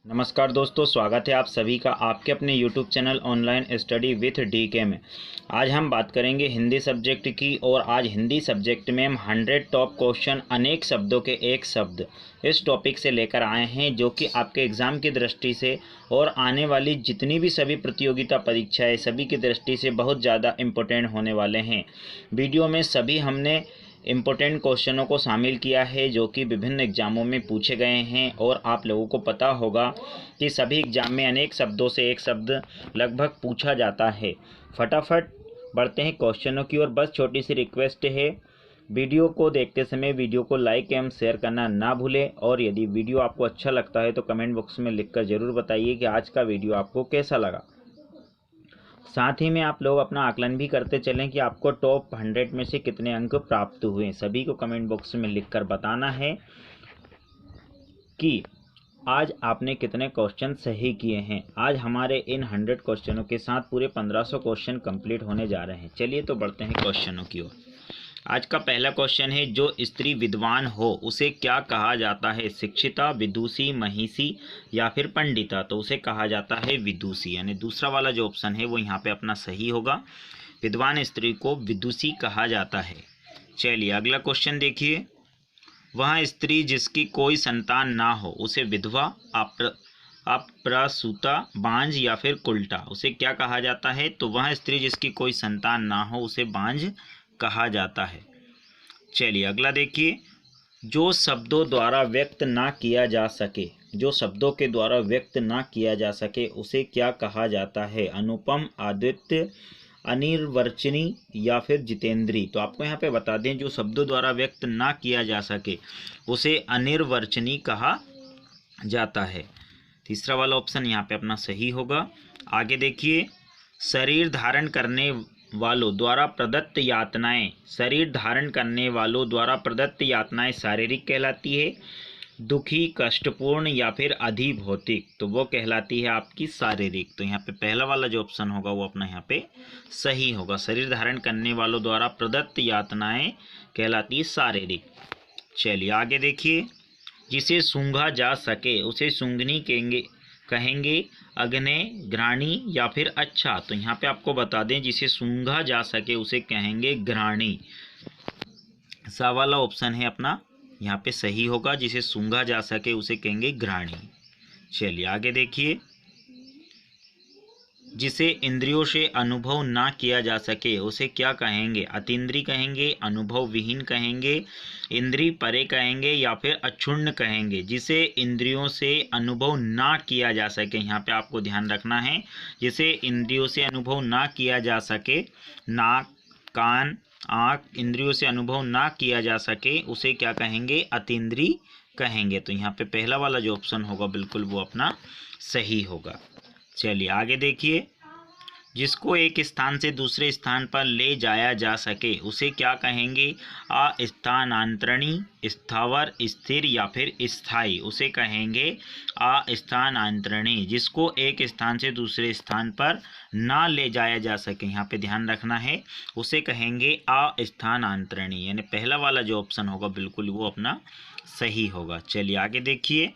नमस्कार दोस्तों, स्वागत है आप सभी का आपके अपने YouTube channel online study with DK में। आज हम बात करेंगे हिंदी सब्जेक्ट की और आज हिंदी सब्जेक्ट में हम 100 टॉप क्वेश्चन अनेक शब्दों के एक शब्द इस टॉपिक से लेकर आए हैं, जो कि आपके एग्ज़ाम की दृष्टि से और आने वाली जितनी भी सभी प्रतियोगिता परीक्षाएं सभी की दृष्टि से बहुत ज़्यादा इम्पोर्टेंट होने वाले हैं। वीडियो में सभी हमने इम्पोर्टेंट क्वेश्चनों को शामिल किया है जो कि विभिन्न एग्ज़ामों में पूछे गए हैं और आप लोगों को पता होगा कि सभी एग्ज़ाम में अनेक शब्दों से एक शब्द लगभग पूछा जाता है। फटाफट बढ़ते हैं क्वेश्चनों की ओर। बस छोटी सी रिक्वेस्ट है, वीडियो को देखते समय वीडियो को लाइक एवं शेयर करना ना भूलें और यदि वीडियो आपको अच्छा लगता है तो कमेंट बॉक्स में लिखकर ज़रूर बताइए कि आज का वीडियो आपको कैसा लगा। साथ ही में आप लोग अपना आकलन भी करते चलें कि आपको टॉप 100 में से कितने अंक प्राप्त हुए। सभी को कमेंट बॉक्स में लिखकर बताना है कि आज आपने कितने क्वेश्चन सही किए हैं। आज हमारे इन 100 क्वेश्चनों के साथ पूरे 1500 क्वेश्चन कंप्लीट होने जा रहे हैं। चलिए तो बढ़ते हैं क्वेश्चनों की ओर। आज का पहला क्वेश्चन है, जो स्त्री विद्वान हो उसे क्या कहा जाता है? शिक्षिता, विदुषी, महिषी या फिर पंडिता? तो उसे कहा जाता है विदुषी, यानी दूसरा वाला जो ऑप्शन है वो यहाँ पे अपना सही होगा। विद्वान स्त्री को विदुषी कहा जाता है। चलिए अगला क्वेश्चन देखिए। वह स्त्री जिसकी कोई संतान ना हो उसे विधवा, अप्रसूता, बांझ या फिर कुल्टा? उसे क्या कहा जाता है? तो वह स्त्री जिसकी कोई संतान ना हो उसे बांझ कहा जाता है। चलिए अगला देखिए। जो शब्दों द्वारा व्यक्त ना किया जा सके, जो शब्दों के द्वारा व्यक्त ना किया जा सके उसे क्या कहा जाता है? अनुपम, अद्वितीय, अनिर्वचनीय या फिर जितेंद्रीय? तो आपको यहाँ पे बता दें, जो शब्दों द्वारा व्यक्त ना किया जा सके उसे अनिर्वचनीय कहा जाता है। तीसरा वाला ऑप्शन यहाँ पे अपना सही होगा। आगे देखिए। शरीर धारण करने वालों द्वारा प्रदत्त यातनाएं, शरीर धारण करने वालों द्वारा प्रदत्त यातनाएं शारीरिक कहलाती है, दुखी, कष्टपूर्ण या फिर अधिभौतिक? तो वो कहलाती है आपकी शारीरिक। तो यहाँ पे पहला वाला जो ऑप्शन होगा वो अपना यहाँ पे सही होगा। शरीर धारण करने वालों द्वारा प्रदत्त यातनाएं कहलाती है शारीरिक। चलिए आगे देखिए। जिसे सूंघा जा सके उसे सूंघनी कहेंगे, अग्नि, घ्राणी या फिर अच्छा? तो यहाँ पे आपको बता दें, जिसे सूंघा जा सके उसे कहेंगे घ्राणी। सा वाला ऑप्शन है अपना यहाँ पे सही होगा। जिसे सूंघा जा सके उसे कहेंगे घ्राणी। चलिए आगे देखिए। जिसे इंद्रियों से अनुभव ना किया जा सके उसे क्या कहेंगे? अतीन्द्रिय कहेंगे, अनुभव विहीन कहेंगे, इंद्रिय परे कहेंगे या फिर अक्षुण्ण कहेंगे? जिसे इंद्रियों से अनुभव ना किया जा सके, यहाँ पे आपको ध्यान रखना है, जिसे इंद्रियों से अनुभव ना किया जा सके, नाक, कान, आँख, इंद्रियों से अनुभव ना किया जा सके उसे क्या कहेंगे? अतीन्द्रिय कहेंगे। तो यहाँ पे पहला वाला जो ऑप्शन होगा बिल्कुल वो अपना सही होगा। चलिए आगे देखिए। जिसको एक स्थान से दूसरे स्थान पर ले जाया जा सके उसे क्या कहेंगे? अस्थानांतरणी, स्थावर, स्थिर या फिर स्थायी? उसे कहेंगे अस्थानांतरणी। जिसको एक स्थान से दूसरे स्थान पर ना ले जाया जा सके, यहाँ पे ध्यान रखना है, उसे कहेंगे अस्थानांतरणी, यानी पहला वाला जो ऑप्शन होगा बिल्कुल वो अपना सही होगा। चलिए आगे देखिए।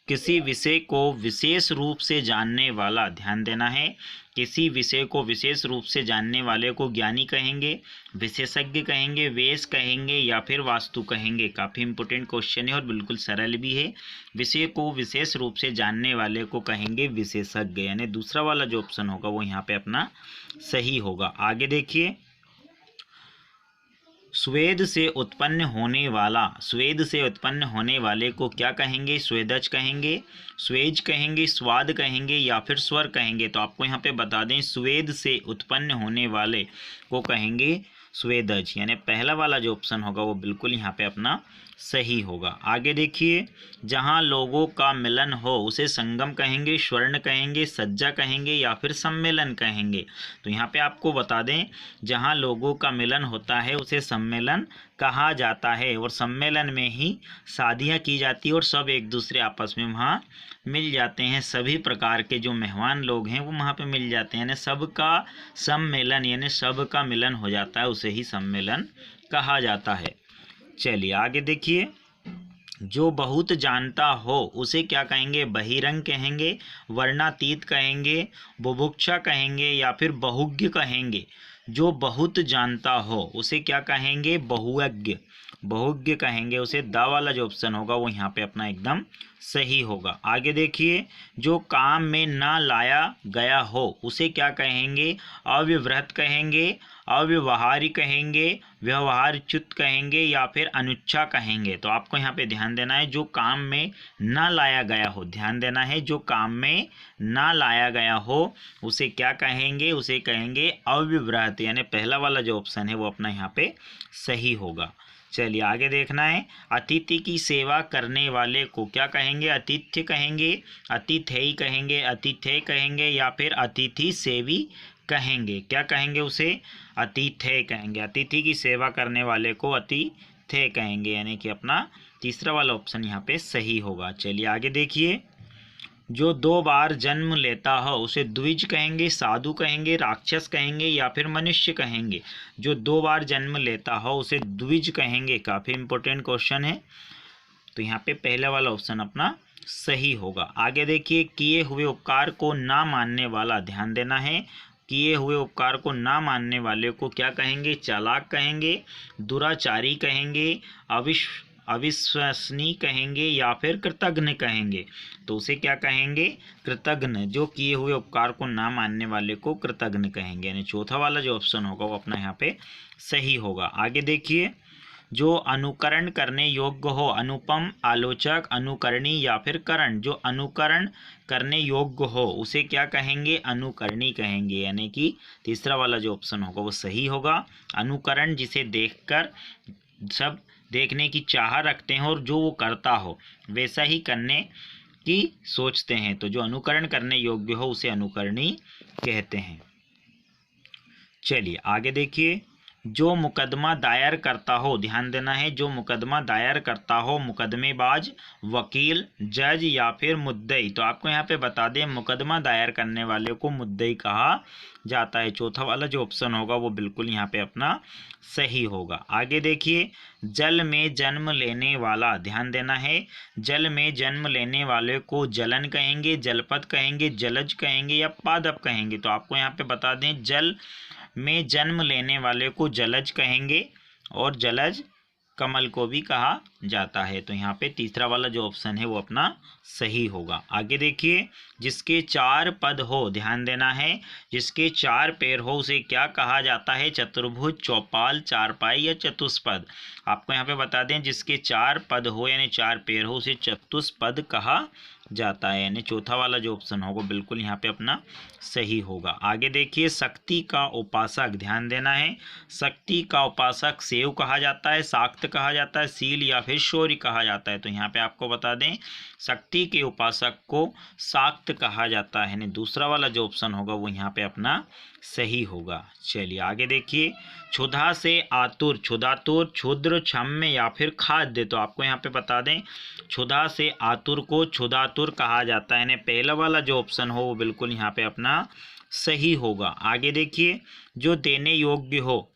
किसी विषय को विशेष रूप से जानने वाला, ध्यान देना है, किसी विषय को विशेष रूप से जानने वाले को ज्ञानी कहेंगे, विशेषज्ञ कहेंगे, वेश कहेंगे या फिर वास्तु कहेंगे? काफ़ी इंपॉर्टेंट क्वेश्चन है और बिल्कुल सरल भी है। विषय को विशेष रूप से जानने वाले को कहेंगे विशेषज्ञ, यानी दूसरा वाला जो ऑप्शन होगा वो यहाँ पे अपना सही होगा। आगे देखिए। स्वेद से उत्पन्न होने वाले को क्या कहेंगे? स्वेदज कहेंगे, स्वेज कहेंगे, स्वाद कहेंगे या फिर स्वर कहेंगे? तो आपको यहाँ पे बता दें, स्वेद से उत्पन्न होने वाले को कहेंगे स्वेदज, यानी पहला वाला जो ऑप्शन होगा वो बिल्कुल यहाँ पे अपना सही होगा। आगे देखिए। जहाँ लोगों का मिलन हो उसे संगम कहेंगे, स्वर्ण कहेंगे, सज्जा कहेंगे या फिर सम्मेलन कहेंगे? तो यहाँ पे आपको बता दें, जहाँ लोगों का मिलन होता है उसे सम्मेलन कहा जाता है और सम्मेलन में ही शादियाँ की जाती है और सब एक दूसरे आपस में वहाँ मिल जाते हैं। सभी प्रकार के जो मेहमान लोग हैं वो वहाँ पे मिल जाते हैं, यानी सबका सम्मेलन, यानी सबका मिलन हो जाता है, उसे ही सम्मेलन कहा जाता है। चलिए आगे देखिए। जो बहुत जानता हो उसे क्या कहेंगे, बहिरंग कहेंगे, वर्णातीत कहेंगे, बुभुक्षा कहेंगे या फिर बहुज्ञ कहेंगे। जो बहुत जानता हो उसे क्या कहेंगे, बहुज्ञ, बहुज्ञ कहेंगे उसे। द वाला जो ऑप्शन होगा वो यहाँ पे अपना एकदम सही होगा। आगे देखिए, जो काम में ना लाया गया हो उसे क्या कहेंगे, अव्यवहृत कहेंगे, अव्यवहारी कहेंगे, व्यवहारच्युत कहेंगे या फिर अनुच्छा कहेंगे। तो आपको यहाँ पे ध्यान देना है, जो काम में ना लाया गया हो, ध्यान देना है, जो काम में ना लाया गया हो उसे क्या कहेंगे, उसे कहेंगे अव्यवहृत, यानी पहला वाला जो ऑप्शन है वो अपना यहाँ पे सही होगा। चलिए आगे देखना है, अतिथि की सेवा करने वाले को क्या कहेंगे, अतिथ्य कहेंगे, अतिथेय कहेंगे, अतिथेय कहेंगे या फिर अतिथि सेवी कहेंगे। क्या कहेंगे उसे, अतिथेय कहेंगे। अतिथि की सेवा करने वाले को अतिथेय कहेंगे, यानी कि अपना तीसरा वाला ऑप्शन यहाँ पे सही होगा। चलिए आगे देखिए, जो 2 बार जन्म लेता हो उसे द्विज कहेंगे, साधु कहेंगे, राक्षस कहेंगे या फिर मनुष्य कहेंगे। जो 2 बार जन्म लेता हो उसे द्विज कहेंगे। काफ़ी इंपॉर्टेंट क्वेश्चन है, तो यहाँ पे पहला वाला ऑप्शन अपना सही होगा। आगे देखिए, किए हुए उपकार को ना मानने वाला, ध्यान देना है, किए हुए उपकार को ना मानने वाले को क्या कहेंगे, चालाक कहेंगे, दुराचारी कहेंगे, अविश्वसनीय कहेंगे या फिर कृतघ्न कहेंगे। तो उसे क्या कहेंगे, कृतघ्न। जो किए हुए उपकार को ना मानने वाले को कृतघ्न कहेंगे, यानी चौथा वाला जो ऑप्शन होगा वो अपना यहाँ पे सही होगा। आगे देखिए, जो अनुकरण करने योग्य हो, अनुपम, आलोचक, अनुकरणी या फिर करण। जो अनुकरण करने योग्य हो उसे क्या कहेंगे, अनुकरणी कहेंगे, यानी कि तीसरा वाला जो ऑप्शन होगा वो सही होगा। अनुकरण जिसे देखकर सब देखने की चाह रखते हैं और जो वो करता हो वैसा ही करने की सोचते हैं, तो जो अनुकरण करने योग्य हो उसे अनुकरणी कहते हैं। चलिए आगे देखिए, जो मुकदमा दायर करता हो, ध्यान देना है, जो मुकदमा दायर करता हो, मुकदमेबाज, वकील, जज या फिर मुद्दई। तो आपको यहाँ पे बता दें, मुकदमा दायर करने वाले को मुद्दई कहा जाता है। चौथा वाला जो ऑप्शन होगा वो बिल्कुल यहाँ पे अपना सही होगा। आगे देखिए, जल में जन्म लेने वाला, ध्यान देना है, जल में जन्म लेने वाले को जलन कहेंगे, जलपद कहेंगे, जलज कहेंगे या पादप कहेंगे। तो आपको यहाँ पे बता दें, जल में जन्म लेने वाले को जलज कहेंगे और जलज कमल को भी कहा जाता है। तो यहाँ पे तीसरा वाला जो ऑप्शन है वो अपना सही होगा। आगे देखिए, जिसके 4 पद हो, ध्यान देना है, जिसके 4 पैर हो उसे क्या कहा जाता है, चतुर्भुज, चौपाल, चारपाई या चतुष्पद। आपको यहाँ पे बता दें, जिसके 4 पद हो यानी 4 पैर हो उसे चतुष्पद कहा जाता है, यानी चौथा वाला जो ऑप्शन होगा बिल्कुल यहाँ पे अपना सही होगा। आगे देखिए, शक्ति का उपासक, ध्यान देना है, शक्ति का उपासक सेव कहा जाता है, शाक्त कहा जाता है, सील या फिर शौर्य कहा जाता है। तो यहाँ पे आपको बता दें, शक्ति के उपासक को शाक्त कहा जाता है, यानी दूसरा वाला जो ऑप्शन होगा वो यहाँ पे अपना सही होगा। चलिए आगे देखिए, क्षुधा से आतुर, क्षुधातुर, क्षुद्र, क्षम्य या फिर खाद्य। तो आपको यहाँ पे बता दें, क्षुधा से आतुर को क्षुधातुर कहा जाता है, यानी पहला वाला जो ऑप्शन हो वो बिल्कुल यहाँ पे अपना सही होगा। आगे देखिए, जो देने योग्य हो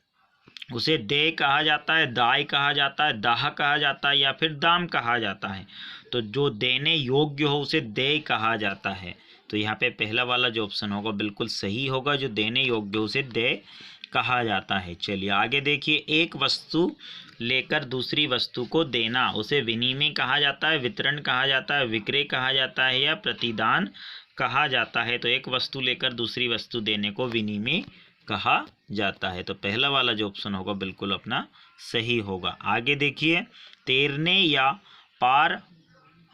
उसे देय कहा जाता है, दाय कहा जाता है, दाह कहा जाता है या फिर दाम कहा जाता है। तो जो देने योग्य हो उसे देय कहा जाता है। तो यहाँ पे पहला वाला जो ऑप्शन होगा बिल्कुल सही होगा, जो देने योग्य हो उसे देय कहा जाता है। चलिए आगे देखिए, एक वस्तु लेकर दूसरी वस्तु को देना उसे विनिमय कहा जाता है, वितरण कहा जाता है, विक्रय कहा जाता है या प्रतिदान कहा जाता है। तो एक वस्तु लेकर दूसरी वस्तु देने को विनिमय कहा जाता है। तो पहला वाला जो ऑप्शन होगा बिल्कुल अपना सही होगा। आगे देखिए, तैरने या पार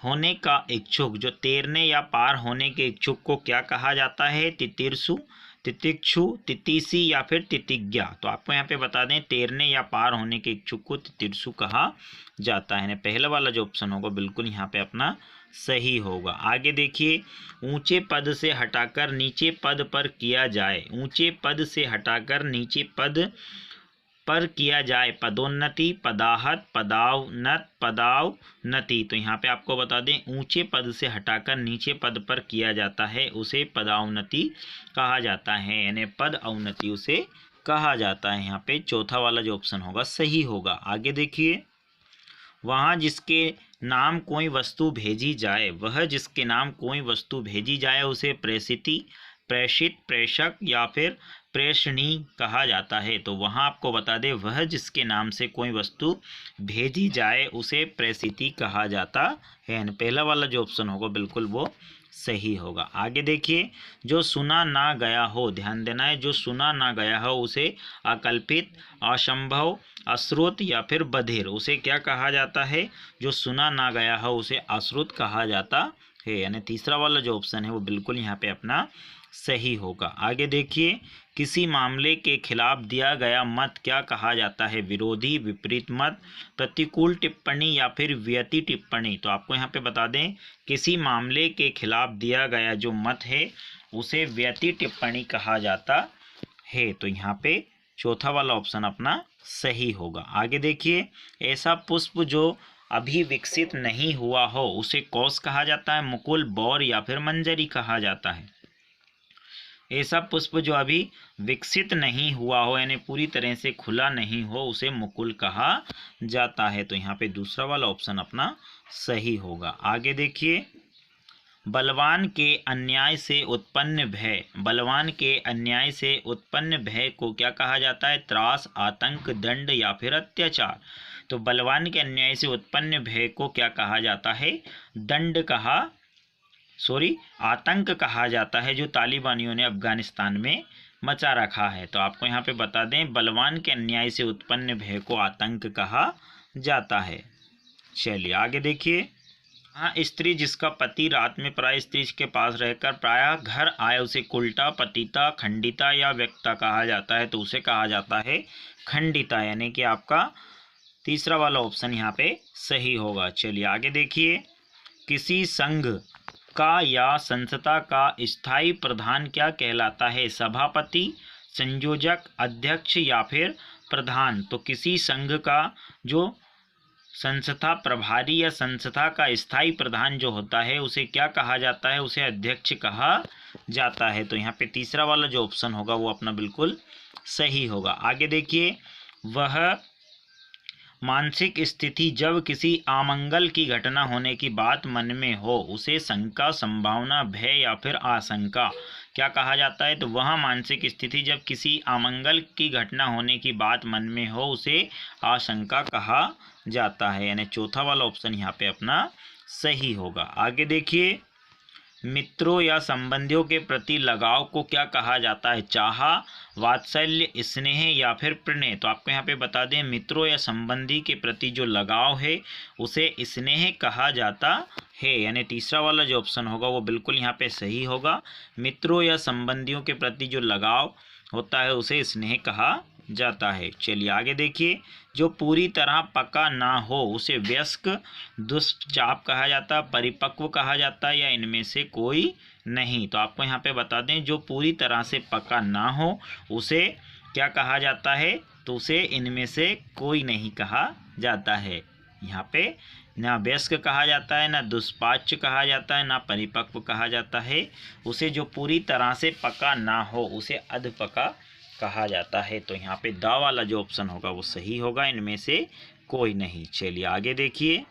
होने का इच्छुक, जो तैरने या पार होने के इच्छुक को क्या कहा जाता है, तितीर्षु, तितिक्षु, तितीसी या फिर तितिज्ञा। तो आपको यहाँ पे बता दें, तैरने या पार होने के इच्छुक को तितीर्षु कहा जाता है। पहला वाला जो ऑप्शन होगा बिल्कुल यहाँ पे अपना सही होगा। आगे देखिए, ऊंचे पद से हटाकर नीचे पद पर किया जाए, ऊंचे पद से हटाकर नीचे पद पर किया जाए पदोन्नति, पदाहत, पदावनत, पदावनति। तो यहाँ पे आपको बता दें, ऊंचे पद से हटाकर नीचे पद पर किया जाता है उसे पदावनति कहा जाता है, यानी पद अवनति उसे कहा जाता है। यहाँ पे चौथा वाला जो ऑप्शन होगा सही होगा। आगे देखिए, वहाँ जिसके नाम कोई वस्तु भेजी जाए, वह जिसके नाम कोई वस्तु भेजी जाए उसे प्रेषिती, प्रेषित, प्रेषक या फिर प्रेषणी कहा जाता है। तो वहाँ आपको बता दें, वह जिसके नाम से कोई वस्तु भेजी जाए उसे प्रेषिती कहा जाता है। पहला वाला जो ऑप्शन होगा बिल्कुल वो सही होगा। आगे देखिए, जो सुना ना गया हो, ध्यान देना है, जो सुना ना गया हो उसे अकल्पित, असंभव, अश्रुत या फिर बधिर, उसे क्या कहा जाता है? जो सुना ना गया हो उसे अश्रुत कहा जाता है। यानी तीसरा वाला जो ऑप्शन है वो बिल्कुल यहाँ पे अपना सही होगा। आगे देखिए, किसी मामले के खिलाफ दिया गया मत क्या कहा जाता है? विरोधी, विपरीत मत, प्रतिकूल टिप्पणी या फिर व्यति टिप्पणी। तो आपको यहाँ पे बता दें, किसी मामले के खिलाफ दिया गया जो मत है उसे व्यति टिप्पणी कहा जाता है। तो यहाँ पे चौथा वाला ऑप्शन अपना सही होगा। आगे देखिए, ऐसा पुष्प जो अभी विकसित नहीं हुआ हो उसे कोस कहा जाता है, मुकुल, बौर या फिर मंजरी कहा जाता है। ऐसा पुष्प जो अभी विकसित नहीं हुआ हो यानी पूरी तरह से खुला नहीं हो उसे मुकुल कहा जाता है। तो यहाँ पे दूसरा वाला ऑप्शन अपना सही होगा। आगे देखिए, बलवान के अन्याय से उत्पन्न भय, बलवान के अन्याय से उत्पन्न भय को क्या कहा जाता है? त्रास, आतंक, दंड या फिर अत्याचार। तो बलवान के अन्याय से उत्पन्न भय को क्या कहा जाता है? आतंक कहा जाता है, जो तालिबानियों ने अफगानिस्तान में मचा रखा है। तो आपको यहाँ पे बता दें, बलवान के अन्याय से उत्पन्न भय को आतंक कहा जाता है। चलिए आगे देखिए, हाँ, स्त्री जिसका पति रात में पराई स्त्री के पास रहकर प्रायः घर आए उसे कुल्टा, पतिता, खंडिता या व्यक्ता कहा जाता है। तो उसे कहा जाता है खंडिता, यानी कि आपका तीसरा वाला ऑप्शन यहाँ पे सही होगा। चलिए आगे देखिए, किसी संघ का या संस्था का स्थायी प्रधान क्या कहलाता है? सभापति, संयोजक, अध्यक्ष या फिर प्रधान। तो किसी संघ का जो संस्था प्रभारी या संस्था का स्थायी प्रधान जो होता है उसे क्या कहा जाता है? उसे अध्यक्ष कहा जाता है। तो यहाँ पे तीसरा वाला जो ऑप्शन होगा वो अपना बिल्कुल सही होगा। आगे देखिए, वह मानसिक स्थिति जब किसी अमंगल की घटना होने की बात मन में हो उसे शंका, संभावना, भय या फिर आशंका क्या कहा जाता है? तो वह मानसिक स्थिति जब किसी अमंगल की घटना होने की बात मन में हो उसे आशंका कहा जाता है। यानी चौथा वाला ऑप्शन यहाँ पे अपना सही होगा। आगे देखिए, मित्रों या संबंधियों के प्रति लगाव को क्या कहा जाता है? चाह, वात्सल्य, स्नेह या फिर प्रणय। तो आपको यहाँ पे बता दें, मित्रों या संबंधी के प्रति जो लगाव है उसे स्नेह कहा जाता है। यानी तीसरा वाला जो ऑप्शन होगा वो बिल्कुल यहाँ पे सही होगा। मित्रों या संबंधियों के प्रति जो लगाव होता है उसे स्नेह कहा जाता है। चलिए आगे देखिए, जो पूरी तरह पका ना हो उसे वयस्क, दुष्चाप कहा जाता, परिपक्व कहा जाता है या इनमें से कोई नहीं। तो आपको यहाँ पे बता दें, जो पूरी तरह से पका ना हो उसे क्या कहा जाता है? तो उसे इनमें से कोई नहीं कहा जाता है। यहाँ पे ना वयस्क कहा जाता है, ना दुष्पाच्य कहा जाता है, ना परिपक्व कहा जाता है। उसे जो पूरी तरह से पका ना हो उसे अधपका कहा जाता है। तो यहाँ पे द वाला जो ऑप्शन होगा वो सही होगा, इनमें से कोई नहीं। चलिए आगे देखिए,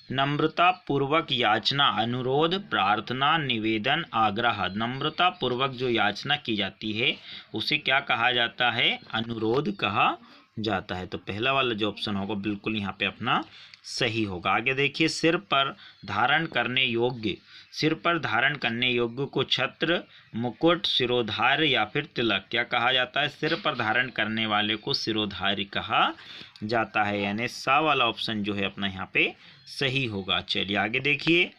नम्रता पूर्वक याचना, अनुरोध, प्रार्थना, निवेदन, आग्रह। नम्रता पूर्वक जो याचना की जाती है उसे क्या कहा जाता है? अनुरोध कहा जाता है। तो पहला वाला जो ऑप्शन होगा बिल्कुल यहाँ पे अपना सही होगा। आगे देखिए, सिर पर धारण करने योग्य, सिर पर धारण करने योग्य को छत्र, मुकुट, सिरोधार्य या फिर तिलक क्या कहा जाता है? सिर पर धारण करने वाले को सिरोधार्य कहा जाता है। यानी सा वाला ऑप्शन जो है अपना यहाँ पे सही होगा। चलिए आगे देखिए,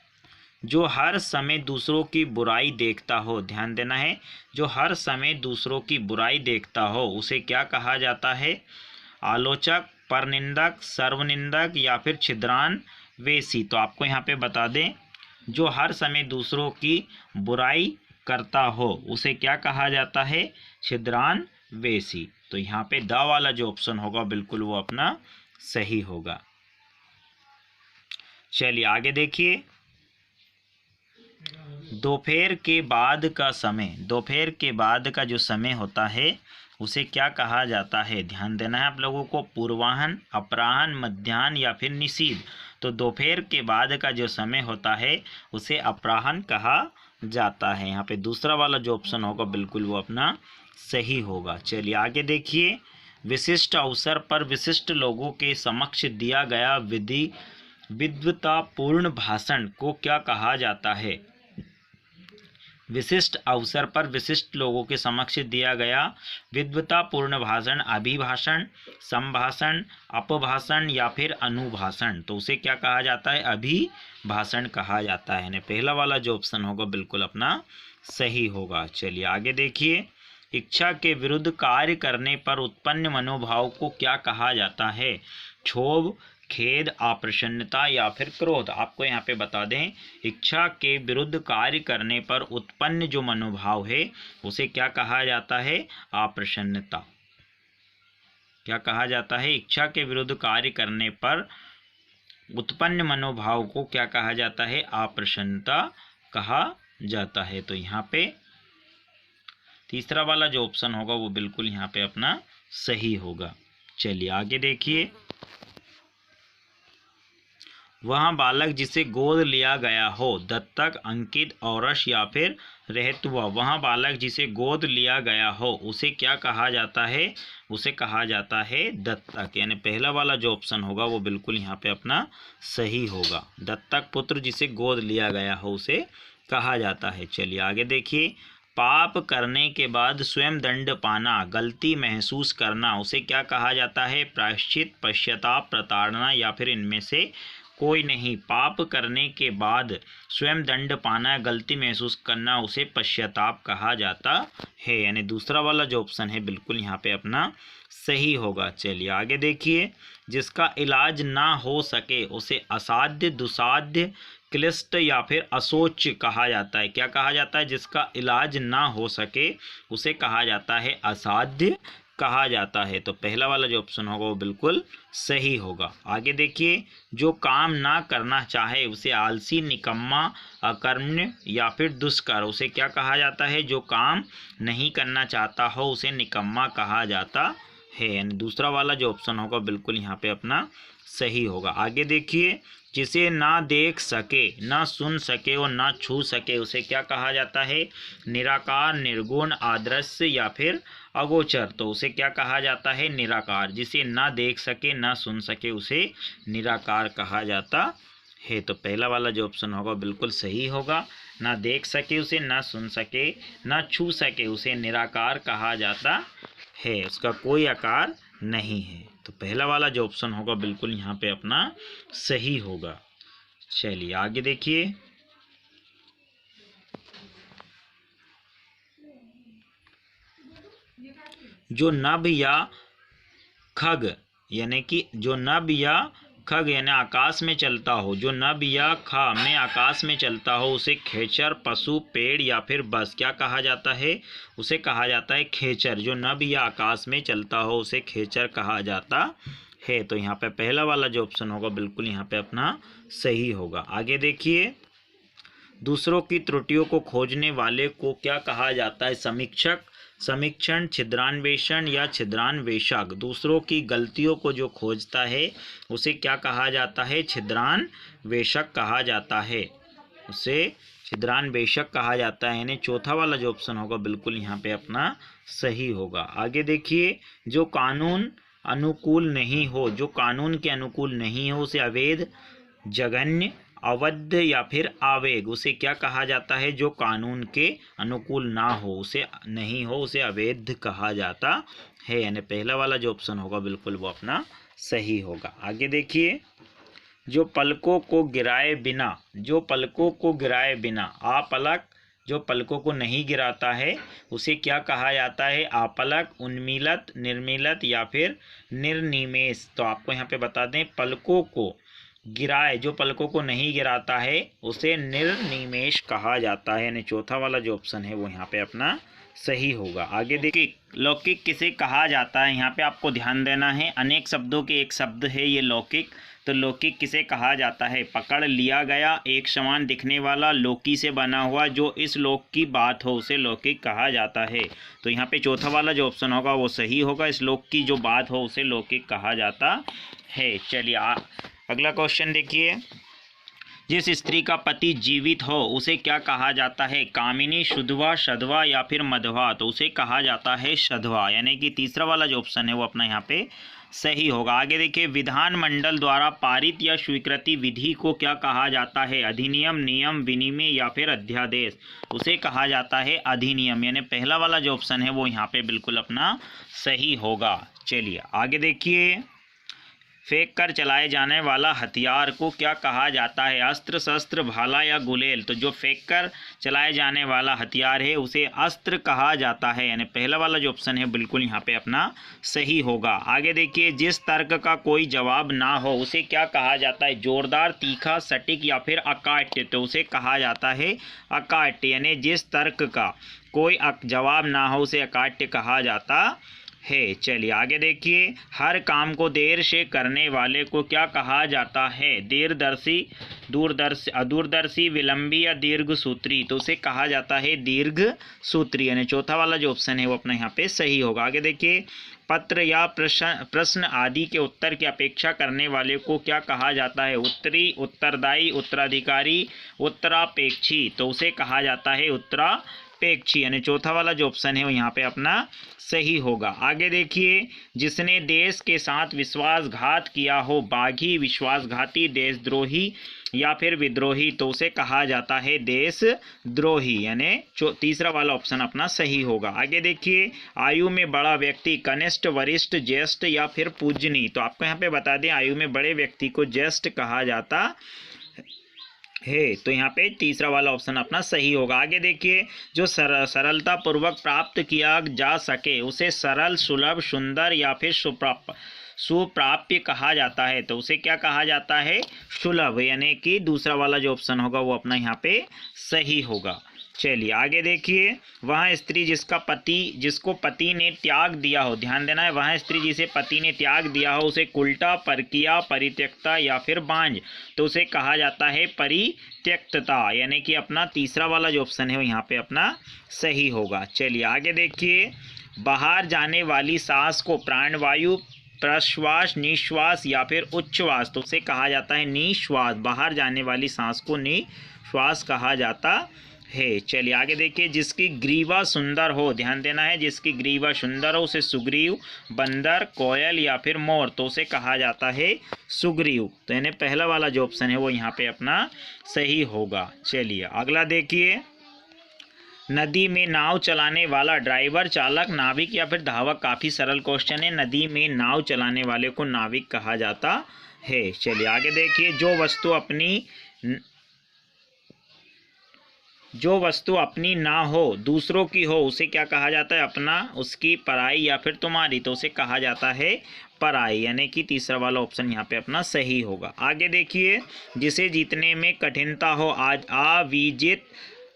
जो हर समय दूसरों की बुराई देखता हो, ध्यान देना है, जो हर समय दूसरों की बुराई देखता हो उसे क्या कहा जाता है? आलोचक, परनिंदक, सर्वनिंदक या फिर छिद्रान वेशी। तो आपको यहाँ पे बता दें, जो हर समय दूसरों की बुराई करता हो उसे क्या कहा जाता है? छिद्रान वेशी। तो यहाँ पे द वाला जो ऑप्शन होगा बिल्कुल वो अपना सही होगा। चलिए आगे देखिए, दोपहर के बाद का समय, दोपहर के बाद का जो समय होता है उसे क्या कहा जाता है? ध्यान देना है आप लोगों को। पूर्वाह्न, अपराह्न, मध्याह्न या फिर निशीथ। तो दोपहर के बाद का जो समय होता है उसे अपराह्न कहा जाता है। यहाँ पे दूसरा वाला जो ऑप्शन होगा बिल्कुल वो अपना सही होगा। चलिए आगे देखिए। विशिष्ट अवसर पर विशिष्ट लोगों के समक्ष दिया गया विद्वतापूर्ण भाषण को क्या कहा जाता है? विशिष्ट अवसर पर विशिष्ट लोगों के समक्ष दिया गया विद्वतापूर्ण भाषण अभिभाषण, संभाषण, अपभाषण या फिर अनुभाषण। तो उसे क्या कहा जाता है? अभिभाषण कहा जाता है। यानी पहला वाला जो ऑप्शन होगा बिल्कुल अपना सही होगा। चलिए आगे देखिए। इच्छा के विरुद्ध कार्य करने पर उत्पन्न मनोभाव को क्या कहा जाता है? क्षोभ, खेद, अप्रसन्नता या फिर क्रोध। आपको यहाँ पे बता दें, इच्छा के विरुद्ध कार्य करने पर उत्पन्न जो मनोभाव है उसे क्या कहा जाता है? अप्रसन्नता। क्या कहा जाता है? इच्छा के विरुद्ध कार्य करने पर उत्पन्न मनोभाव को क्या कहा जाता है? अप्रसन्नता कहा जाता है। तो यहाँ पे तीसरा वाला जो ऑप्शन होगा वो बिल्कुल यहाँ पे अपना सही होगा। चलिए आगे देखिए। वह बालक जिसे गोद लिया गया हो, दत्तक, अंकित, औरस या फिर रहत्व। वह बालक जिसे गोद लिया गया हो उसे क्या कहा जाता है? उसे कहा जाता है दत्तक। यानी पहला वाला जो ऑप्शन होगा वो बिल्कुल यहाँ पे अपना सही होगा। दत्तक पुत्र जिसे गोद लिया गया हो उसे कहा जाता है। चलिए आगे देखिए। पाप करने के बाद स्वयं दंड पाना, गलती महसूस करना, उसे क्या कहा जाता है? प्रायश्चित, पश्चाताप, प्रताड़ना या फिर इनमें से कोई नहीं। पाप करने के बाद स्वयं दंड पाना, गलती महसूस करना, उसे पश्चाताप कहा जाता है। यानी दूसरा वाला जो ऑप्शन है बिल्कुल यहाँ पे अपना सही होगा। चलिए आगे देखिए। जिसका इलाज ना हो सके उसे असाध्य, दुसाध्य, क्लिष्ट या फिर असोच कहा जाता है। क्या कहा जाता है? जिसका इलाज ना हो सके उसे कहा जाता है असाध्य कहा जाता है। तो पहला वाला जो ऑप्शन होगा वो बिल्कुल सही होगा। आगे देखिए। जो काम ना करना चाहे उसे आलसी, निकम्मा, अकर्मण्य या फिर दुष्कर, उसे क्या कहा जाता है? जो काम नहीं करना चाहता हो उसे निकम्मा कहा जाता है। यानी दूसरा वाला जो ऑप्शन होगा बिल्कुल यहाँ पे अपना सही होगा। आगे देखिए। जिसे ना देख सके, ना सुन सके और ना छू सके उसे क्या कहा जाता है? निराकार, निर्गुण, अदृश्य या फिर अगोचर। तो उसे क्या कहा जाता है? निराकार। जिसे ना देख सके, ना सुन सके उसे निराकार कहा जाता है। तो पहला वाला जो ऑप्शन होगा बिल्कुल सही होगा। ना देख सके उसे, ना सुन सके, ना छू सके उसे निराकार कहा जाता है। उसका कोई आकार नहीं है। तो पहला वाला जो ऑप्शन होगा बिल्कुल यहाँ पे अपना सही होगा। चलिए आगे देखिए। जो नभ या खग यानी कि जो नभ या खग यानी आकाश में चलता हो, जो नभ या ख में आकाश में चलता हो उसे खेचर, पशु, पेड़ या फिर बस क्या कहा जाता है? उसे कहा जाता है खेचर। जो नभ या आकाश में चलता हो उसे खेचर कहा जाता है। तो यहाँ पे पहला वाला जो ऑप्शन होगा बिल्कुल यहाँ पे अपना सही होगा। आगे देखिए। दूसरों की त्रुटियों को खोजने वाले को क्या कहा जाता है? समीक्षक, समीक्षण, छिद्रान्वेषण या छिद्रान्वेषक। दूसरों की गलतियों को जो खोजता है उसे क्या कहा जाता है? छिद्रान्वेषक कहा जाता है। उसे छिद्रान्वेषक कहा जाता है। यानी चौथा वाला जो ऑप्शन होगा बिल्कुल यहाँ पे अपना सही होगा। आगे देखिए। जो कानून अनुकूल नहीं हो, जो कानून के अनुकूल नहीं हो उसे अवैध, जघन्य, अवैध या फिर आवेग, उसे क्या कहा जाता है? जो कानून के अनुकूल ना हो, उसे नहीं हो, उसे अवैध कहा जाता है। यानी पहला वाला जो ऑप्शन होगा बिल्कुल वो अपना सही होगा। आगे देखिए। जो पलकों को गिराए बिना, जो पलकों को गिराए बिना, आपलक, जो पलकों को नहीं गिराता है उसे क्या कहा जाता है? आपलक, उन्मीलित, निर्मीलित या फिर निर्निमेष। तो आपको यहाँ पे बता दें, पलकों को गिराए, जो पलकों को नहीं गिराता है उसे निर्निमेष कहा जाता है। यानी चौथा वाला जो ऑप्शन है वो यहाँ पे अपना सही होगा। आगे देखिए। लौकिक किसे कहा जाता है? यहाँ पे आपको ध्यान देना है। अनेक शब्दों के एक शब्द है ये लौकिक। तो लौकिक किसे कहा जाता है? पकड़ लिया गया, एक समान दिखने वाला, लौकी से बना हुआ, जो इस लोक की बात हो उसे लौकिक कहा जाता है। तो यहाँ पे चौथा वाला जो ऑप्शन होगा वो सही होगा, इस लोक की जो बात हो उसे लौकिक कहा जाता है। चलिए अगला क्वेश्चन देखिए। जिस स्त्री का पति जीवित हो उसे क्या कहा जाता है? कामिनी, शुद्धवा, सधवा या फिर मधवा? तो उसे कहा जाता है सधवा, यानी कि तीसरा वाला जो ऑप्शन है वो अपना यहाँ पे सही होगा। आगे देखिए, विधानमंडल द्वारा पारित या स्वीकृति विधि को क्या कहा जाता है? अधिनियम, नियम, विनिमय या फिर अध्यादेश? उसे कहा जाता है अधिनियम, यानी पहला वाला जो ऑप्शन है वो यहाँ पे बिल्कुल अपना सही होगा। चलिए आगे देखिए, फेंक कर चलाए जाने वाला हथियार को क्या कहा जाता है? अस्त्र, शस्त्र, भाला या गुलेल? तो जो फेंक कर चलाए जाने वाला हथियार है उसे अस्त्र कहा जाता है, यानी पहला वाला जो ऑप्शन है बिल्कुल यहाँ पे अपना सही होगा। आगे देखिए, जिस तर्क का कोई जवाब ना हो उसे क्या कहा जाता है? जोरदार, तीखा, सटीक या फिर अकाट्य? तो उसे कहा जाता है अकाट्य, यानी जिस तर्क का कोई जवाब ना हो उसे अकाट्य कहा जाता है। चलिए आगे देखिए, हर काम को देर से करने वाले को क्या कहा जाता है? दीर्घदर्शी, दूरदर्शी, विलंबी या दीर्घसूत्री? तो उसे कहा जाता है दीर्घसूत्री, यानी चौथा वाला जो ऑप्शन है वो अपना यहाँ पे सही होगा। आगे देखिए, पत्र या प्रश्न आदि के उत्तर की अपेक्षा करने वाले को क्या कहा जाता है? उत्तरी, उत्तरदायी, उत्तराधिकारी, उत्तरापेक्षी? तो उसे कहा जाता है उत्तरापेक्षी, यानी चौथा वाला जो ऑप्शन है वो यहाँ पे अपना सही होगा। आगे देखिए, जिसने देश के साथ विश्वासघात किया हो, बागी, विश्वासघाती, देशद्रोही या फिर विद्रोही? तो उसे कहा जाता है देशद्रोही, यानी तीसरा वाला ऑप्शन अपना सही होगा। आगे देखिए, आयु में बड़ा व्यक्ति कनिष्ठ, वरिष्ठ, ज्येष्ठ या फिर पूजनीय? तो आपको यहाँ पे बता दें, आयु में बड़े व्यक्ति को ज्येष्ठ कहा जाता है, तो यहाँ पे तीसरा वाला ऑप्शन अपना सही होगा। आगे देखिए, जो सरलता पूर्वक प्राप्त किया जा सके उसे सरल, सुलभ, सुंदर या फिर सुप्राप्य कहा जाता है? तो उसे क्या कहा जाता है? सुलभ, यानी कि दूसरा वाला जो ऑप्शन होगा वो अपना यहाँ पे सही होगा। चलिए आगे देखिए, वह स्त्री जिसको पति ने त्याग दिया हो, ध्यान देना है, वह स्त्री जिसे पति ने त्याग दिया हो उसे कुल्टा, परकिया, परित्यक्ता या फिर बांझ? तो उसे कहा जाता है परित्यक्तता, यानी कि अपना तीसरा वाला जो ऑप्शन है वो यहाँ पे अपना सही होगा। चलिए आगे देखिए, बाहर जाने वाली सांस को प्राणवायु, प्रश्वास, निश्वास या फिर उच्छ्वास? तो उसे कहा जाता है निश्वास, बाहर जाने वाली सांस को निश्वास कहा जाता है। चलिए आगे देखिए, जिसकी ग्रीवा सुंदर हो, ध्यान देना है, जिसकी ग्रीवा सुंदर हो उसे सुग्रीव, बंदर, कोयल या फिर मोर? तो उसे कहा जाता है सुग्रीव, तो यानी पहला वाला जो ऑप्शन है वो यहाँ पे अपना सही होगा। चलिए अगला देखिए, नदी में नाव चलाने वाला ड्राइवर, चालक, नाविक या फिर धावक? काफ़ी सरल क्वेश्चन है। नदी में नाव चलाने वाले को नाविक कहा जाता है। चलिए आगे देखिए, जो वस्तु अपनी ना हो दूसरों की हो उसे क्या कहा जाता है? अपना, उसकी, पराई या फिर तुम्हारी? तो उसे कहा जाता है पराई, यानी कि तीसरा वाला ऑप्शन यहाँ पे अपना सही होगा। आगे देखिए, जिसे जीतने में कठिनता हो,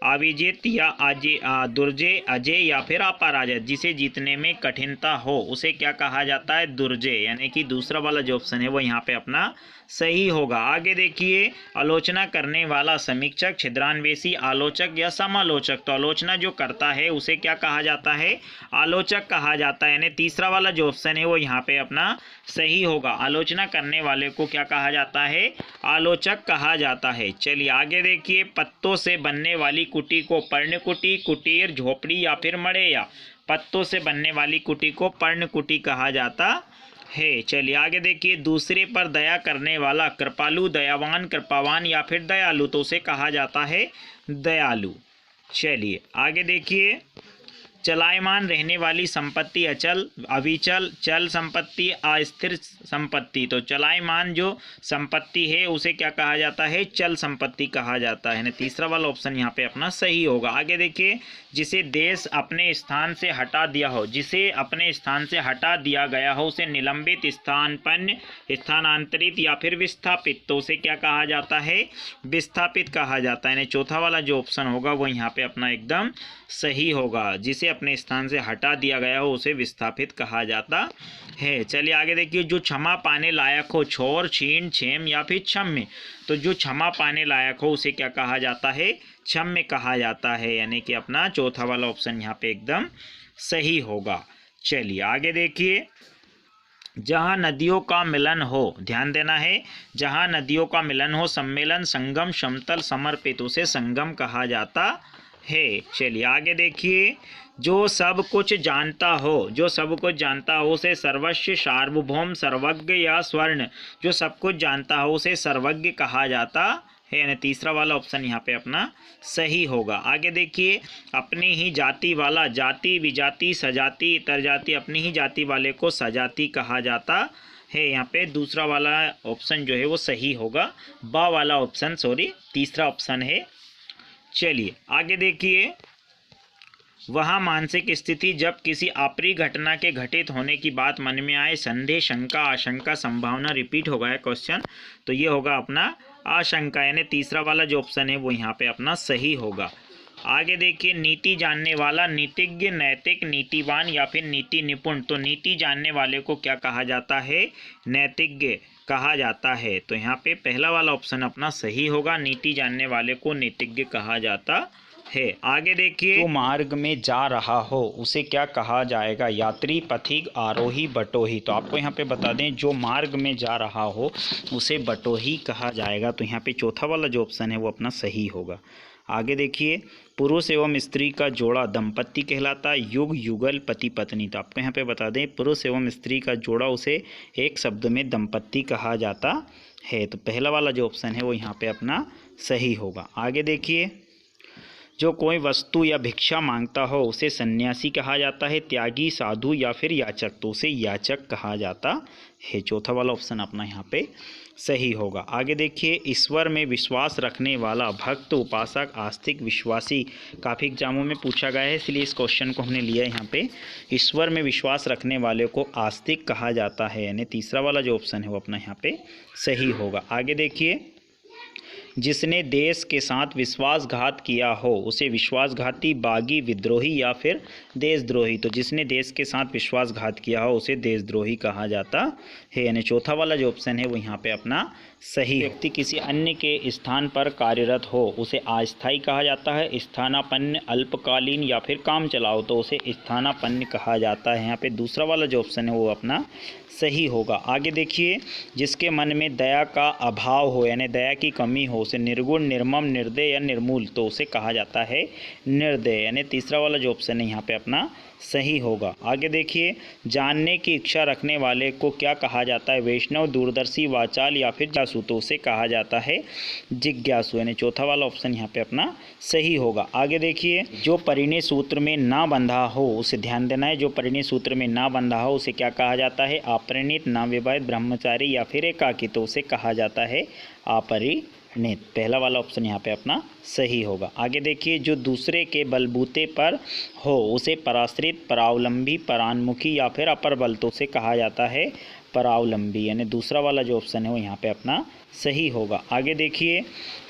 अविजित या दुर्जय, अजय या फिर अपराजित? जिसे जीतने में कठिनता हो उसे क्या कहा जाता है? दुर्जय, यानी कि दूसरा वाला जो ऑप्शन है वो यहाँ पे अपना सही होगा। आगे देखिए, आलोचना करने वाला समीक्षक, छिद्रान्वेषी, आलोचक या समालोचक? तो आलोचना जो करता है उसे क्या कहा जाता है? आलोचक कहा जाता है, यानी तीसरा वाला जो ऑप्शन है वो यहाँ पे अपना सही होगा। आलोचना करने वाले को क्या कहा जाता है? आलोचक कहा जाता है। चलिए आगे देखिए, पत्तों से बनने वाली कुटी को पर्णकुटी, कुटीर, झोपड़ी या फिर मड़ैया? पत्तों से बनने वाली कुटी को पर्णकुटी कहा जाता है। चलिए आगे देखिए, दूसरे पर दया करने वाला कृपालु, दयावान, कृपावान या फिर दयालु? तो उसे कहा जाता है दयालु। चलिए आगे देखिए, चलायमान रहने वाली संपत्ति अचल, अविचल, चल संपत्ति, अस्थिर संपत्ति? तो चलायमान जो संपत्ति है उसे क्या कहा जाता है? चल संपत्ति कहा जाता है, तीसरा वाला ऑप्शन यहाँ पे अपना सही होगा। आगे देखिए, जिसे देश अपने स्थान से हटा दिया हो, जिसे अपने स्थान से हटा दिया गया हो उसे निलंबित, स्थानापन्न, स्थानांतरित या फिर विस्थापित? तो उसे क्या कहा जाता है? विस्थापित कहा जाता है, चौथा वाला जो ऑप्शन होगा वो यहाँ पे अपना एकदम सही होगा। जिसे अपने स्थान से हटा दिया गया हो उसे विस्थापित कहा जाता है। चलिए आगे देखिए, जो क्षमा पाने लायक हो, छोर, छीन, क्षेम या फिर क्षम्य, तो जो क्षमा पाने लायक हो उसे क्या कहा जाता है, क्षम्य कहा जाता है, यानी कि अपना चौथा वाला ऑप्शन यहाँ पे एकदम सही होगा। चलिए आगे देखिए, जहाँ नदियों का मिलन हो, ध्यान देना है, जहाँ नदियों का मिलन हो, सम्मेलन, संगम, समतल, समर्पित, उसे संगम कहा जाता है। चलिए आगे देखिए, जो सब कुछ जानता हो, जो सब कुछ जानता हो उसे सर्वस्व, सार्वभौम, सर्वज्ञ या स्वर्ण, जो सब कुछ जानता हो उसे सर्वज्ञ कहा जाता है, यानी तीसरा वाला ऑप्शन यहाँ पे अपना सही होगा। आगे देखिए, अपनी ही जाति वाला, जाति, विजाति, सजाति, इतर जाति, अपनी ही जाति वाले को सजाति कहा जाता है। यहाँ पे दूसरा वाला ऑप्शन जो है वो सही होगा, बा वाला ऑप्शन, सॉरी, तीसरा ऑप्शन है। चलिए आगे देखिए, वह मानसिक स्थिति जब किसी अप्रिय घटना के घटित होने की बात मन में आए, संदेह, शंका, आशंका, संभावना, रिपीट हो गया क्वेश्चन, तो ये होगा अपना आशंका, यानी तीसरा वाला जो ऑप्शन है वो यहाँ पे अपना सही होगा। आगे देखिए, नीति जानने वाला, नीतिज्ञ, नैतिक, नीतिवान या फिर नीति निपुण, तो नीति जानने वाले को क्या कहा जाता है, नैतिज्ञ कहा जाता है। तो यहाँ पे पहला वाला ऑप्शन अपना सही होगा, नीति जानने वाले को नीतिज्ञ कहा जाता है। आगे देखिए, जो मार्ग में जा रहा हो उसे क्या कहा जाएगा, यात्री, पथिक, आरोही, बटोही, तो आपको यहाँ पे बता दें, जो मार्ग में जा रहा हो उसे बटोही कहा जाएगा। तो यहाँ पे चौथा वाला जो ऑप्शन है वो अपना सही होगा। आगे देखिए, पुरुष एवं स्त्री का जोड़ा दंपत्ति कहलाता है, युग, युगल, पति पत्नी, तो आपको यहाँ पे बता दें, पुरुष एवं स्त्री का जोड़ा उसे एक शब्द में दंपत्ति कहा जाता है। तो पहला वाला जो ऑप्शन है वो यहाँ पे अपना सही होगा। आगे देखिए, जो कोई वस्तु या भिक्षा मांगता हो उसे सन्यासी कहा जाता है, त्यागी, साधु या फिर याचक, तो उसे याचक कहा जाता है। चौथा वाला ऑप्शन अपना यहाँ पे सही होगा। आगे देखिए, ईश्वर में विश्वास रखने वाला, भक्त, उपासक, आस्तिक, विश्वासी, काफ़ी एग्जामों में पूछा गया है, इसलिए इस क्वेश्चन को हमने लिया है यहाँ पे। ईश्वर में विश्वास रखने वाले को आस्तिक कहा जाता है, यानी तीसरा वाला जो ऑप्शन है वो अपना यहाँ पे सही होगा। आगे देखिए, जिसने देश के साथ विश्वासघात किया हो उसे विश्वासघाती, बागी, विद्रोही या फिर देशद्रोही, तो जिसने देश के साथ विश्वासघात किया हो उसे देशद्रोही कहा जाता है, यानी चौथा वाला जो ऑप्शन है वो यहाँ पे अपना सही। व्यक्ति किसी अन्य के स्थान पर कार्यरत हो उसे अस्थायी कहा जाता है, स्थानापन्न, अल्पकालीन या फिर काम चलाओ, तो उसे स्थानापन्न कहा जाता है। यहाँ पे दूसरा वाला जो ऑप्शन है वो अपना सही होगा। आगे देखिए, जिसके मन में दया का अभाव हो, यानी दया की कमी हो, उसे निर्गुण, निर्मम, निर्दय या निर्मूल, तो उसे कहा जाता है निर्दय, यानी तीसरा वाला जो ऑप्शन है यहाँ पे अपना सही होगा। आगे देखिए, जानने की इच्छा रखने वाले को क्या कहा जाता है, वैष्णव, दूरदर्शी, वाचाल या फिर जिज्ञासु, तो उसे कहा जाता है जिज्ञासु, यानी चौथा वाला ऑप्शन यहाँ पे अपना सही होगा। आगे देखिए, जो परिणय सूत्र में ना बंधा हो उसे, ध्यान देना है, जो परिणय सूत्र में ना बंधा हो उसे क्या कहा जाता है, अपरिणित, नवविवाहित, ब्रह्मचारी या फिर एकाकी, तो उसे कहा जाता है अपरिणित। पहला वाला ऑप्शन यहाँ पे अपना सही होगा। आगे देखिए, जो दूसरे के बलबूते पर हो उसे पराश्रित, परावलंबी, परान्मुखी या फिर अपर बल, तो उसे कहा जाता है परावलंबी, यानी दूसरा वाला जो ऑप्शन है वो यहाँ पे अपना सही होगा। आगे देखिए,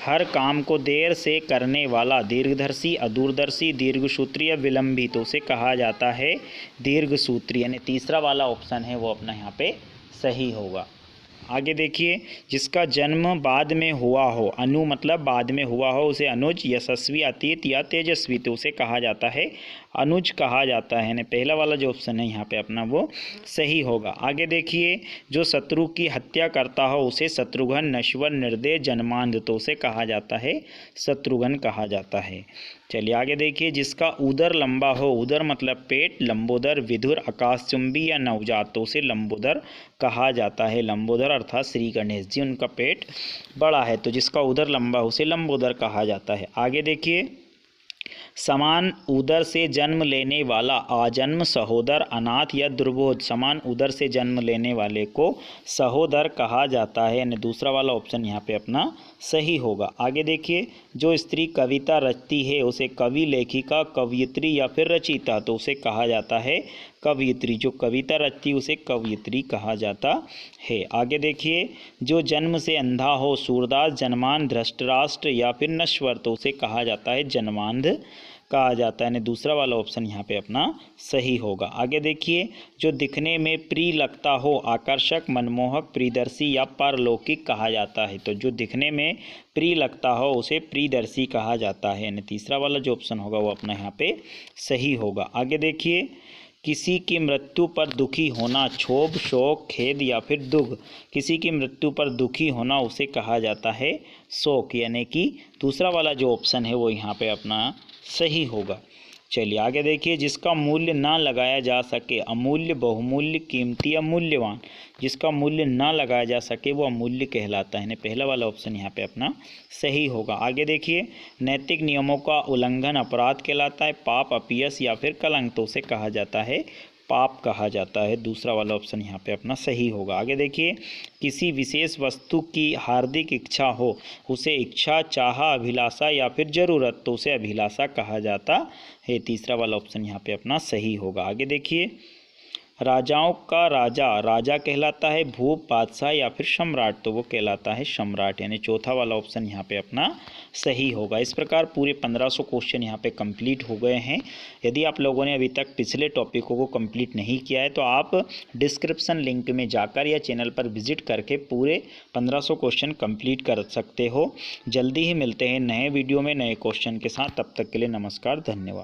हर काम को देर से करने वाला, दीर्घदर्शी, अदूरदर्शी, दीर्घसूत्री या विलंबी, तो उसे कहा जाता है दीर्घसूत्री, यानी तीसरा वाला ऑप्शन है वो अपना यहाँ पे सही होगा। आगे देखिए, जिसका जन्म बाद में हुआ हो, अनु मतलब बाद में हुआ हो, उसे अनुज, यशस्वी, अतीत या तेजस्वी, तो उसे कहा जाता है अनुज कहा जाता है, यानी पहला वाला जो ऑप्शन है यहाँ पे अपना वो सही होगा। आगे देखिए, जो शत्रु की हत्या करता हो उसे शत्रुघ्न, नश्वर, निर्दय, जन्मांध, तो उसे कहा जाता है शत्रुघ्न कहा जाता है। चलिए आगे देखिए, जिसका उदर लंबा हो, उदर मतलब पेट, लंबोदर, विधुर, आकाशचुंबी या नवजात, तो उसे लंबोदर कहा जाता है। लंबोदर अर्थात श्री गणेश जी, उनका पेट बड़ा है, तो जिसका उदर लंबा उसे लंबोदर कहा जाता है। आगे देखिए, समान उदर से जन्म लेने वाला, आजन्म, सहोदर, अनाथ या दुर्बोध, समान उदर से जन्म लेने वाले को सहोदर कहा जाता है, यानी दूसरा वाला ऑप्शन यहाँ पे अपना सही होगा। आगे देखिए, जो स्त्री कविता रचती है उसे कवि, लेखिका, कवयित्री या फिर रचयिता, तो उसे कहा जाता है कवयित्री, जो कविता रचती उसे कवयित्री कहा जाता है। आगे देखिए, जो जन्म से अंधा हो, सूरदास, जन्मांध, धृतराष्ट्र या फिर नश्वर, तो उसे कहा जाता है जन्मांध कहा जाता है, यानी दूसरा वाला ऑप्शन यहाँ पे अपना सही होगा। आगे देखिए, जो दिखने में प्रिय लगता हो, आकर्षक, मनमोहक, प्रियदर्शी या पारलौकिक कहा जाता है। तो जो दिखने में प्रिय लगता हो उसे प्रियदर्शी कहा जाता है, यानी तीसरा वाला जो ऑप्शन होगा वो अपना यहाँ पे सही होगा। आगे देखिए, किसी की मृत्यु पर दुखी होना, क्षोभ, शोक, खेद या फिर दुख। किसी की मृत्यु पर दुखी होना उसे कहा जाता है शोक, यानी कि दूसरा वाला जो ऑप्शन है वो यहाँ पे अपना सही होगा। चलिए आगे देखिए, जिसका मूल्य ना लगाया जा सके, अमूल्य, बहुमूल्य, कीमती या मूल्यवान। जिसका मूल्य ना लगाया जा सके वो अमूल्य कहलाता है, पहला वाला ऑप्शन यहाँ पे अपना सही होगा। आगे देखिए, नैतिक नियमों का उल्लंघन अपराध कहलाता है, पाप, अपयश या फिर कलंक। तो उसे कहा जाता है पाप कहा जाता है, दूसरा वाला ऑप्शन यहाँ पे अपना सही होगा। आगे देखिए, किसी विशेष वस्तु की हार्दिक इच्छा हो, उसे इच्छा, चाह, अभिलाषा या फिर ज़रूरत। तो उसे अभिलाषा कहा जाता है, तीसरा वाला ऑप्शन यहाँ पे अपना सही होगा। आगे देखिए, राजाओं का राजा राजा कहलाता है, भूप, बादशाह या फिर सम्राट। तो वो कहलाता है सम्राट, यानी चौथा वाला ऑप्शन यहाँ पे अपना सही होगा। इस प्रकार पूरे 1500 क्वेश्चन यहाँ पे कंप्लीट हो गए हैं। यदि आप लोगों ने अभी तक पिछले टॉपिकों को कंप्लीट नहीं किया है तो आप डिस्क्रिप्शन लिंक में जाकर या चैनल पर विजिट करके पूरे 1500 क्वेश्चन कंप्लीट कर सकते हो। जल्दी ही मिलते हैं नए वीडियो में नए क्वेश्चन के साथ, तब तक के लिए नमस्कार, धन्यवाद।